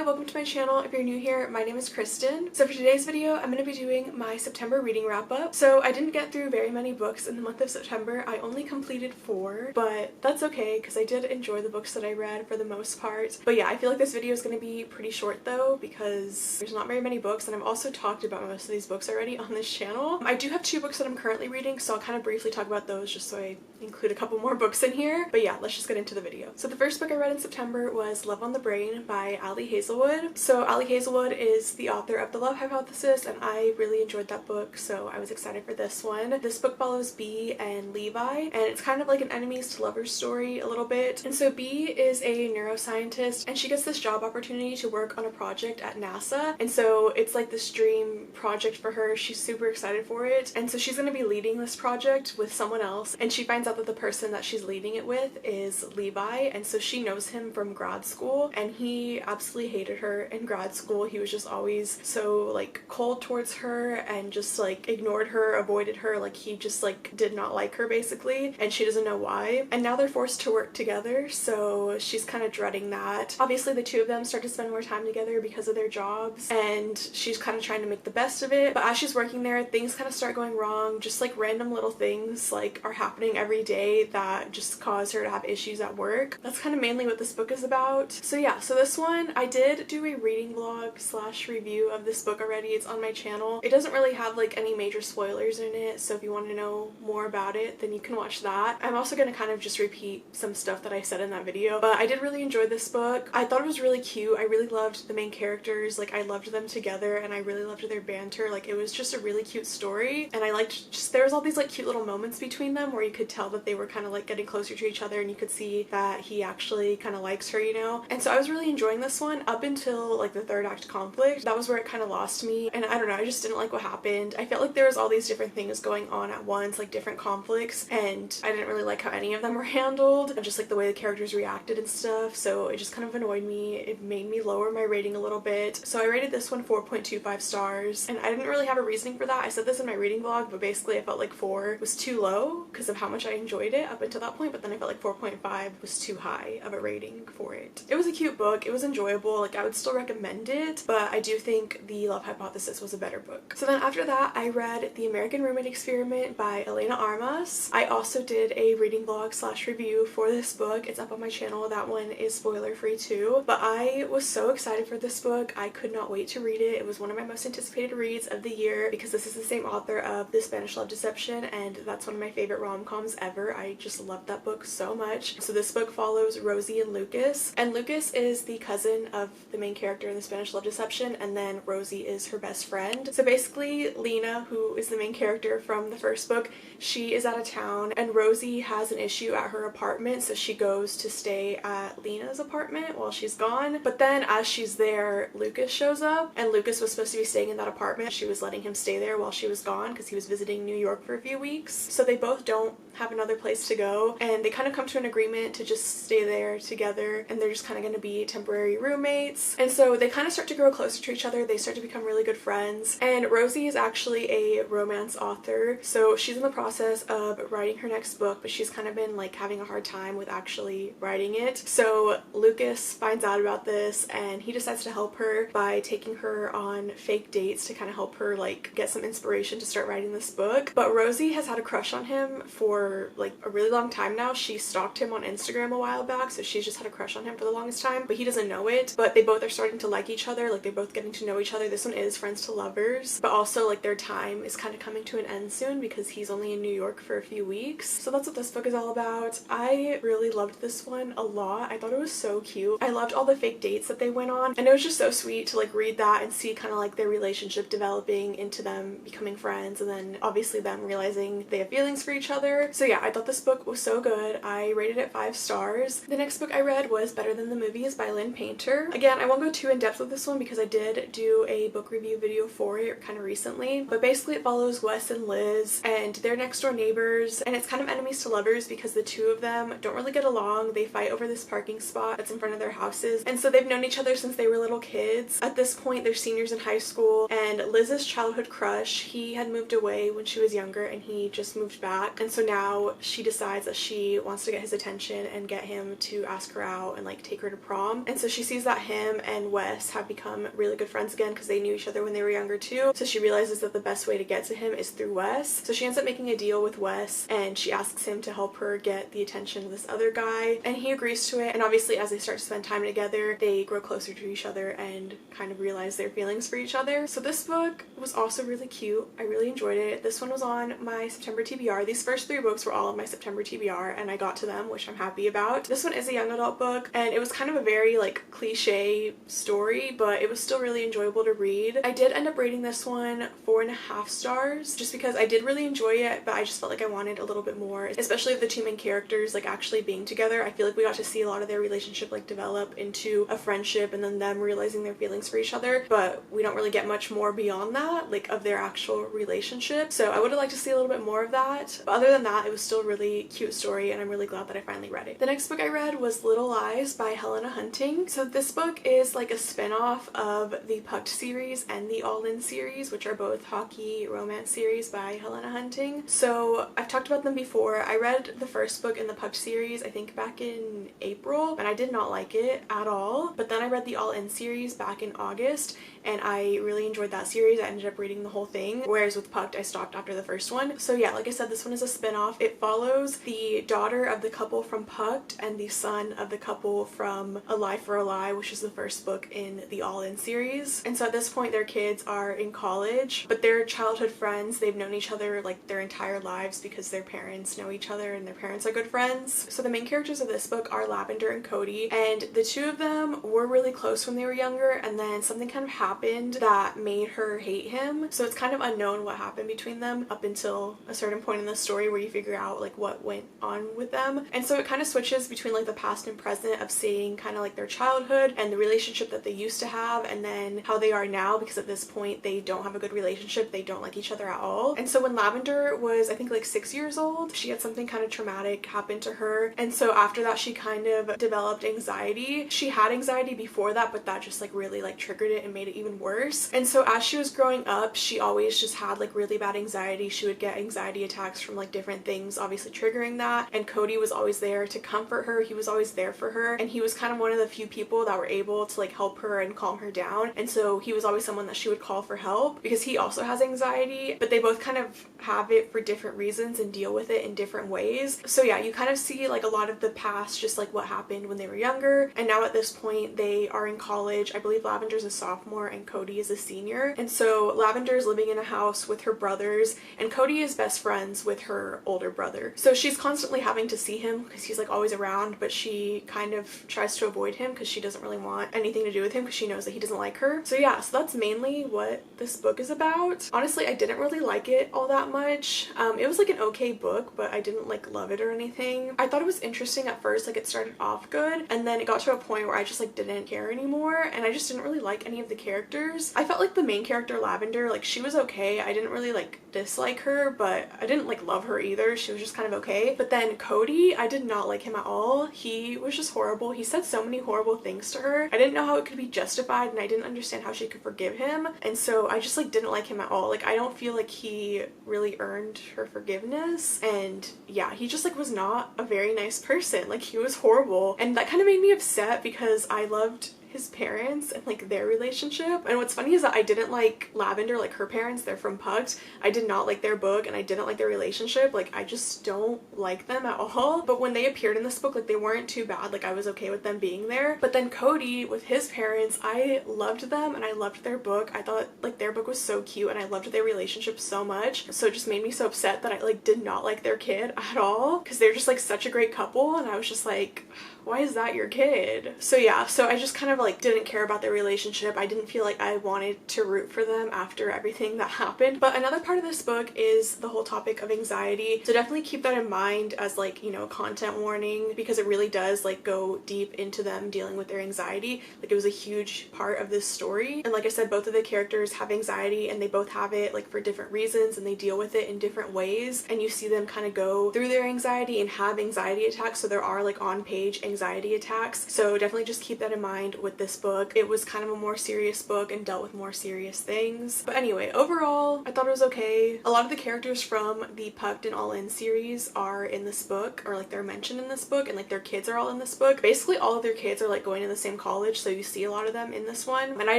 Hi, welcome to my channel. If you're new here, my name is Kristen. So for today's video, I'm going to be doing my September reading wrap up. So I didn't get through very many books in the month of September. I only completed 4, but that's okay because I did enjoy the books that I read for the most part. But yeah, I feel like this video is going to be pretty short though because there's not very many books, and I've also talked about most of these books already on this channel. I do have 2 books that I'm currently reading, so I'll kind of briefly talk about those just so I include a couple more books in here. But yeah, let's just get into the video. So the first book I read in September was Love on the Brain by Ali Hazelwood. So Ali Hazelwood is the author of The Love Hypothesis, and I really enjoyed that book, so I was excited for this one. This book follows Bee and Levi, and it's kind of like an enemies to lovers story a little bit. And so Bee is a neuroscientist, and she gets this job opportunity to work on a project at NASA, and so it's like this dream project for her. She's super excited for it, and so she's going to be leading this project with someone else, and she finds out that the person that she's leading it with is Levi, and so she knows him from grad school, and he absolutely hated her in grad school. He was just always so like cold towards her and just like ignored her, avoided her, like he just like did not like her basically, and she doesn't know why. And now they're forced to work together, so she's kind of dreading that. Obviously the two of them start to spend more time together because of their jobs, and she's kind of trying to make the best of it, but as she's working there, things kind of start going wrong. Just like random little things like are happening every day that just cause her to have issues at work. That's kind of mainly what this book is about. So yeah, so this one, I did do a reading vlog slash review of this book already. It's on my channel. It doesn't really have like any major spoilers in it, so if you want to know more about it, then you can watch that. I'm also going to kind of just repeat some stuff that I said in that video, but I did really enjoy this book. I thought it was really cute. I really loved the main characters. Like I loved them together, and I really loved their banter. Like it was just a really cute story, and I liked just there was all these like cute little moments between them where you could tell that they were kind of like getting closer to each other, and you could see that he actually kind of likes her, you know? And so I was really enjoying this one up until like the third act conflict. That was where it kind of lost me, and I don't know, I just didn't like what happened. I felt like there was all these different things going on at once, like different conflicts, and I didn't really like how any of them were handled, and just like the way the characters reacted and stuff, so it just kind of annoyed me. It made me lower my rating a little bit. So I rated this one 4.25 stars, and I didn't really have a reasoning for that. I said this in my reading vlog, but basically I felt like 4 was too low because of how much I enjoyed it up until that point, but then I felt like 4.5 was too high of a rating for it. It was a cute book. It was enjoyable. Like I would still recommend it, but I do think The Love Hypothesis was a better book. So then after that, I read The American Roommate Experiment by Elena Armas. I also did a reading vlog slash review for this book. It's up on my channel. That one is spoiler free too, but I was so excited for this book. I could not wait to read it. It was one of my most anticipated reads of the year because this is the same author of The Spanish Love Deception, and that's one of my favorite rom-coms ever. I just loved that book so much. So this book follows Rosie and Lucas, and Lucas is the cousin of the main character in The Spanish Love Deception, and then Rosie is her best friend. So basically Lena, who is the main character from the first book, she is out of town, and Rosie has an issue at her apartment, so she goes to stay at Lena's apartment while she's gone. But then as she's there, Lucas shows up, and Lucas was supposed to be staying in that apartment. She was letting him stay there while she was gone because he was visiting New York for a few weeks. So they both don't have another place to go, and they kind of come to an agreement to just stay there together, and they're just kind of going to be temporary roommates. And so they kind of start to grow closer to each other. They start to become really good friends, and Rosie is actually a romance author, so she's in the process of writing her next book, but she's kind of been like having a hard time with actually writing it. So Lucas finds out about this, and he decides to help her by taking her on fake dates to kind of help her like get some inspiration to start writing this book. But Rosie has had a crush on him for like a really long time now. She stalked him on Instagram a while back, so she's just had a crush on him for the longest time, but he doesn't know it. But they both are starting to like each other, like they're both getting to know each other. This one is friends to lovers, but also like their time is kind of coming to an end soon because he's only in New York for a few weeks. So that's what this book is all about. I really loved this one a lot. I thought it was so cute. I loved all the fake dates that they went on, and it was just so sweet to like read that and see kind of like their relationship developing into them becoming friends, and then obviously them realizing they have feelings for each other. So yeah, I thought this book was so good. I rated it 5 stars. The next book I read was Better Than the Movies by Lynn Painter. Again, I won't go too in depth with this one because I did do a book review video for it kind of recently, but basically it follows Wes and Liz, and they're next door neighbors, and it's kind of enemies to lovers because the two of them don't really get along. They fight over this parking spot that's in front of their houses, and so they've known each other since they were little kids. At this point they're seniors in high school, and Liz's childhood crush, he had moved away when she was younger and he just moved back, and so now now she decides that she wants to get his attention and get him to ask her out and like take her to prom. And so she sees that him and Wes have become really good friends again because they knew each other when they were younger too. So she realizes that the best way to get to him is through Wes. So she ends up making a deal with Wes and she asks him to help her get the attention of this other guy, and he agrees to it. And obviously as they start to spend time together, they grow closer to each other and kind of realize their feelings for each other. So this book was also really cute. I really enjoyed it. This one was on my September TBR. These first 3 books were all on my September TBR and I got to them, which I'm happy about. This one is a young adult book and it was kind of a very like cliche story, but it was still really enjoyable to read. I did end up rating this one 4.5 stars just because I did really enjoy it, but I just felt like I wanted a little bit more, especially of the 2 main characters like actually being together. I feel like we got to see a lot of their relationship like develop into a friendship and then them realizing their feelings for each other, but we don't really get much more beyond that, like of their actual relationship. So I would have liked to see a little bit more of that, but other than that it was still a really cute story and I'm really glad that I finally read it. The next book I read was Little Lies by Helena Hunting. So this book is like a spin-off of the Pucked series and the All In series, which are both hockey romance series by Helena Hunting. So I've talked about them before. I read the first book in the Pucked series I think back in April and I did not like it at all, but then I read the All In series back in August and I really enjoyed that series. I ended up reading the whole thing, whereas with Pucked I stopped after the first one. So yeah, like I said, this one is a spin-off. It follows the daughter of the couple from Pucked and the son of the couple from A Lie for a Lie, which is the first book in the All In series. And so at this point their kids are in college, but they're childhood friends. They've known each other like their entire lives because their parents know each other and their parents are good friends. So the main characters of this book are Lavender and Cody, and the 2 of them were really close when they were younger, and then something kind of happened that made her hate him. So it's kind of unknown what happened between them up until a certain point in the story where you figure out like what went on with them. And so it kind of switches between like the past and present of seeing kind of like their childhood and the relationship that they used to have and then how they are now, because at this point they don't have a good relationship. They don't like each other at all. And so when Lavender was I think like 6 years old, she had something kind of traumatic happen to her, and so after that she kind of developed anxiety. She had anxiety before that, but that just like really like triggered it and made it even worse. And so as she was growing up, she always just had like really bad anxiety. She would get anxiety attacks from like different things obviously triggering that, and Cody was always there to comfort her. He was always there for her, and he was kind of one of the few people that were able to like help her and calm her down. And so he was always someone that she would call for help because he also has anxiety, but they both kind of have it for different reasons and deal with it in different ways. So yeah, you kind of see like a lot of the past, just like what happened when they were younger, and now at this point they are in college. I believe Lavender's a sophomore and Cody is a senior. And so Lavender is living in a house with her brothers and Cody is best friends with her older brother. So she's constantly having to see him because he's like always around, but she kind of tries to avoid him because she doesn't really want anything to do with him because she knows that he doesn't like her. So yeah, so that's mainly what this book is about. Honestly, I didn't really like it all that much. It was like an okay book, but I didn't like love it or anything. I thought it was interesting at first, like it started off good and then it got to a point where I just like didn't care anymore and I just didn't really like any of the characters. I felt like the main character Lavender, like she was okay. I didn't really like dislike her, but I didn't like love her either. She was just kind of okay. But then Cody, I did not like him at all. He was just horrible. He said so many horrible things to her. I didn't know how it could be justified and I didn't understand how she could forgive him, and so I just like didn't like him at all. Like I don't feel like he really earned her forgiveness, and yeah, he just like was not a very nice person. Like he was horrible, and that kind of made me upset because I loved his parents and like their relationship. And what's funny is that I didn't like Lavender, like her parents, they're from Pucked. I did not like their book and I didn't like their relationship. Like I just don't like them at all. But when they appeared in this book, like they weren't too bad. Like I was okay with them being there. But then Cody with his parents, I loved them and I loved their book. I thought like their book was so cute and I loved their relationship so much. So it just made me so upset that I like did not like their kid at all, because they're just like such a great couple and I was just like, why is that your kid? So yeah, so I just kind of like didn't care about their relationship. I didn't feel like I wanted to root for them after everything that happened. But another part of this book is the whole topic of anxiety. So definitely keep that in mind as like, you know, content warning, because it really does like go deep into them dealing with their anxiety. Like it was a huge part of this story. And like I said, both of the characters have anxiety and they both have it like for different reasons and they deal with it in different ways. And you see them kind of go through their anxiety and have anxiety attacks. So there are like on page anxiety attacks. So definitely just keep that in mind with with this book. It was kind of a more serious book and dealt with more serious things. But anyway, overall, I thought it was okay. A lot of the characters from the Pucked and All In series are in this book, or like they're mentioned in this book, and like their kids are all in this book. Basically all of their kids are like going to the same college, so you see a lot of them in this one. And I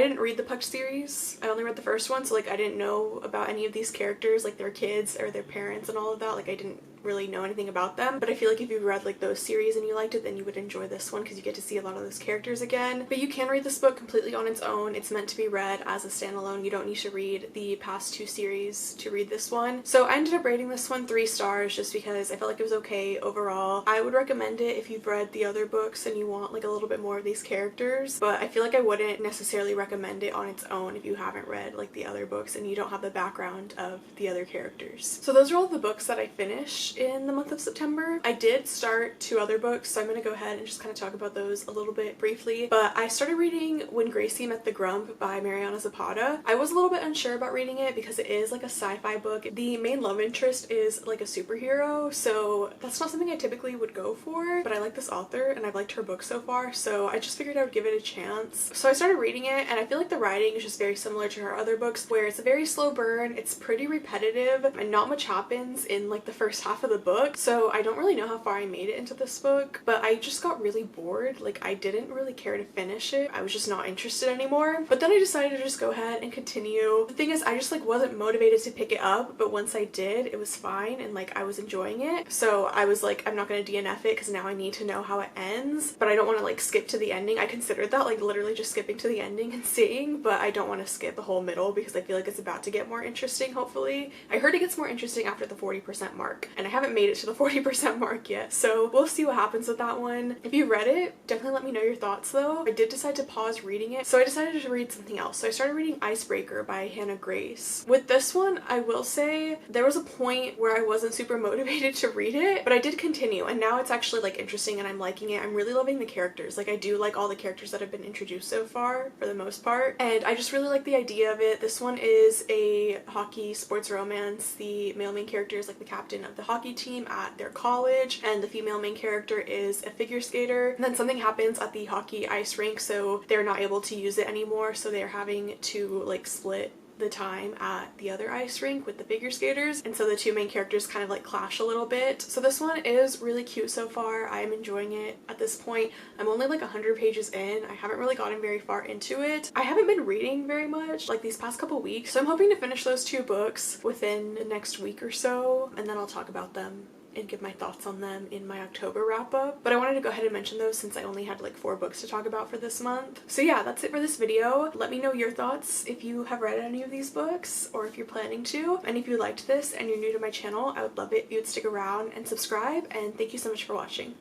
didn't read the Pucked series. I only read the first one, so like I didn't know about any of these characters, like their kids or their parents and all of that. Like I didn't really know anything about them, but I feel like if you read like those series and you liked it, then you would enjoy this one because you get to see a lot of those characters again. But you can read this book completely on its own. It's meant to be read as a standalone. You don't need to read the past two series to read this one. So I ended up rating this one 3 stars just because I felt like it was okay overall. I would recommend it if you've read the other books and you want like a little bit more of these characters, but I feel like I wouldn't necessarily recommend it on its own if you haven't read like the other books and you don't have the background of the other characters. So those are all the books that I finished in the month of September. I did start 2 other books, so I'm gonna go ahead and just kind of talk about those a little bit briefly. But I started reading When Gracie Met the Grump by Mariana Zapata. I was a little bit unsure about reading it because it is like a sci-fi book. The main love interest is like a superhero, so that's not something I typically would go for, but I like this author and I've liked her book so far, so I just figured I would give it a chance. So I started reading it, and I feel like the writing is just very similar to her other books, where it's a very slow burn, it's pretty repetitive, and not much happens in like the first half of the book. So I don't really know how far I made it into this book, but I just got really bored. Like I didn't really care to finish it. I was just not interested anymore. But then I decided to just go ahead and continue. The thing is, I just like wasn't motivated to pick it up, but once I did, it was fine and like I was enjoying it. So I was like, I'm not gonna DNF it because now I need to know how it ends, but I don't want to like skip to the ending. I considered that, like literally just skipping to the ending and seeing, but I don't want to skip the whole middle because I feel like it's about to get more interesting, hopefully. I heard it gets more interesting after the 40% mark, and I haven't made it to the 40% mark yet, so we'll see what happens with that one. If you read it, definitely let me know your thoughts though. I did decide to pause reading it, so I decided to read something else. So I started reading Icebreaker by Hannah Grace. With this one, I will say there was a point where I wasn't super motivated to read it, but I did continue, and now it's actually like interesting and I'm liking it. I'm really loving the characters. Like I do like all the characters that have been introduced so far for the most part, and I just really like the idea of it. This one is a hockey sports romance. The male main character is like the captain of the hockey team at their college, and the female main character is a figure skater. And then something happens at the hockey ice rink, so they're not able to use it anymore, so they're having to like split the time at the other ice rink with the figure skaters, and so the two main characters kind of like clash a little bit. So this one is really cute so far. I am enjoying it at this point. I'm only like 100 pages in. I haven't really gotten very far into it. I haven't been reading very much like these past couple weeks, so I'm hoping to finish those 2 books within the next week or so, and then I'll talk about them and give my thoughts on them in my October wrap up. But I wanted to go ahead and mention those since I only had like 4 books to talk about for this month. So yeah, that's it for this video. Let me know your thoughts if you have read any of these books or if you're planning to. And if you liked this and you're new to my channel, I would love it if you would stick around and subscribe, and thank you so much for watching.